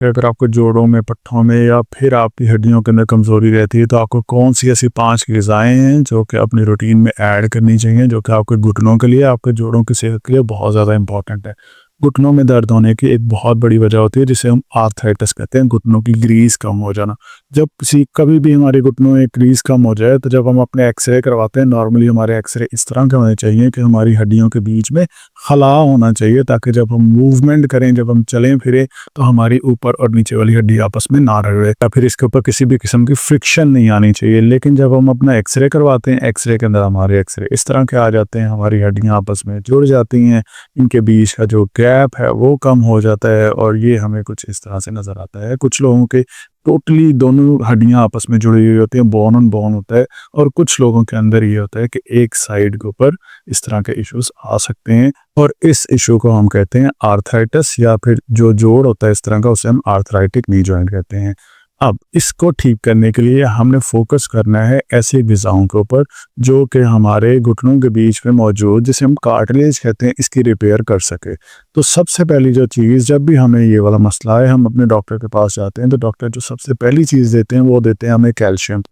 अगर आपको जोड़ों में, पट्ठों में या फिर आपकी हड्डियों के अंदर कमज़ोरी रहती है, तो आपको कौन-सी ऐसी 5 ग़िज़ाएँ हैं जो कि अपनी रूटीन में ऐड करनी चाहिए, जो कि आपके घुटनों के लिए, आपके जोड़ों की सेहत के लिए बहुत ज़्यादा इम्पोर्टेंट है। घुटनों में दर्द होने की एक बहुत बड़ी वजह होती है जिसे हम आर्थराइटिस कहते हैं, घुटनों की ग्रीस कम हो जाना। जब कभी भी हमारे घुटनों में ग्रीस कम हो जाए, तो जब हम अपने एक्स-रे करवाते हैं, नॉर्मली हमारे एक्स-रे इस तरह के होने चाहिए कि हमारी हड्डियों के बीच में खला होना चाहिए, ताकि जब हम मूवमेंट करें, जब हम चलें-फिरें, तो हमारी ऊपर और नीचे वाली हड्डी आपस में ना रगड़े या फिर इसके ऊपर किसी भी किस्म की फ्रिक्शन नहीं आनी चाहिए। लेकिन जब हम अपना एक्स-रे करवाते हैं, एक्स-रे के अंदर हमारे एक्स-रे इस तरह के आ जाते हैं, हमारी हड्डियाँ आपस में जुड़ जाती हैं, इनके बीच का जो गैप है वो कम हो जाता है और ये हमें कुछ इस तरह से नज़र आता है। कुछ लोगों के टोटली दोनों हड्डियाँ आपस में जुड़ी हुई होती हैं, बोन ऑन बोन होता है, और कुछ लोगों के अंदर ये होता है कि एक साइड के ऊपर इस तरह के इश्यूज़ आ सकते हैं, और इस इशू को हम कहते हैं आर्थराइटिस, या फिर जो जोड़ होता है इस तरह का, उसे हम आर्थराइटिक नी जॉइंट कहते हैं। अब इसको ठीक करने के लिए हमने फोकस करना है ऐसी ग़िज़ाओं के ऊपर जो कि हमारे घुटनों के बीच में मौजूद, जिसे हम कार्टिलेज कहते हैं, इसकी रिपेयर कर सके। तो सबसे पहली जो चीज़, जब भी हमें ये वाला मसला है, हम अपने डॉक्टर के पास जाते हैं, तो डॉक्टर जो सबसे पहली चीज़ देते हैं वो देते हैं हमें कैल्शियम।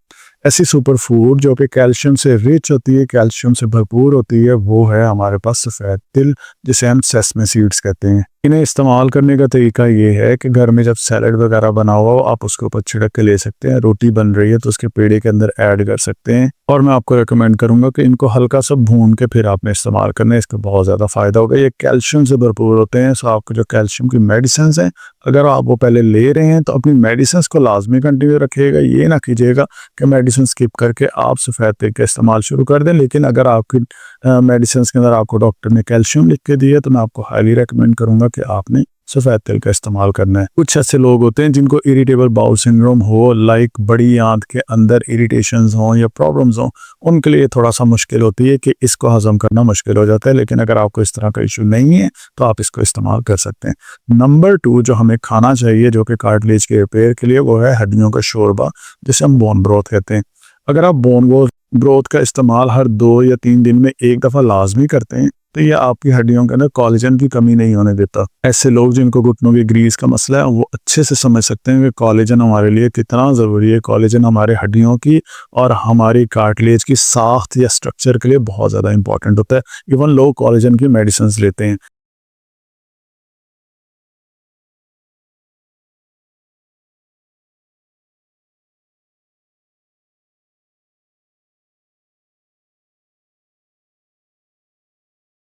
ऐसी सुपर फूड जो कि कैल्शियम से रिच होती है, कैल्शियम से भरपूर होती है, वो है हमारे पास सफ़ेद तिल, जिसे हम सेसमे सीड्स कहते हैं। इन्हें इस्तेमाल करने का तरीका ये है कि घर में जब सैलड वगैरह बना हुआ हो, आप उसके ऊपर छिड़क के ले सकते हैं। रोटी बन रही है तो उसके पेड़े के अंदर ऐड कर सकते हैं, और मैं आपको रेकमेंड करूंगा कि इनको हल्का सा भून के फिर आपने इस्तेमाल करना है। इसका बहुत ज़्यादा फ़ायदा होगा। ये कैल्शियम से भरपूर होते हैं, सो आपको जो कैल्शियम की मेडिसिन हैं, अगर आप वो पहले ले रहे हैं तो अपनी मेडिसिन को लाजमी कंटिन्यू रखिएगा। ये ना कीजिएगा कि मेडिसिन स्किप करके आप सफ़ेद तिल का इस्तेमाल शुरू कर दें। लेकिन अगर आपकी मेडिसिन के अंदर आपको डॉक्टर ने कैल्शियम लिख के दिया, तो मैं आपको हाईली रेकमेंड करूंगा कि आपने सफ़ेद तिल का इस्तेमाल करना है। कुछ ऐसे लोग होते हैं जिनको इरिटेबल बाउल सिंड्रोम हो, लाइक बड़ी आंत के अंदर इरिटेशंस हों या प्रॉब्लम्स हों, उनके लिए थोड़ा सा मुश्किल होती है कि इसको हजम करना मुश्किल हो जाता है। लेकिन अगर आपको इस तरह का इशू नहीं है तो आप इसको इस्तेमाल कर सकते हैं। नंबर 2 जो हमें खाना चाहिए जो कि कार्टिलेज के रिपेयर के लिए, वो है हड्डियों का शोरबा, जिसे हम बोन ब्रोथ कहते हैं। अगर आप बोन ब्रोथ का इस्तेमाल हर 2 या 3 दिन में एक दफ़ा लाजमी करते हैं, तो ये आपकी हड्डियों के अंदर कोलेजन की कमी नहीं होने देता। ऐसे लोग जिनको घुटनों की ग्रीस का मसला है, वो अच्छे से समझ सकते हैं कि कोलेजन हमारे लिए कितना ज़रूरी है। कोलेजन हमारे हड्डियों की और हमारी कार्टिलेज की साख्त या स्ट्रक्चर के लिए बहुत ज़्यादा इंपॉर्टेंट होता है। इवन लोग कोलेजन की मेडिसिन लेते हैं।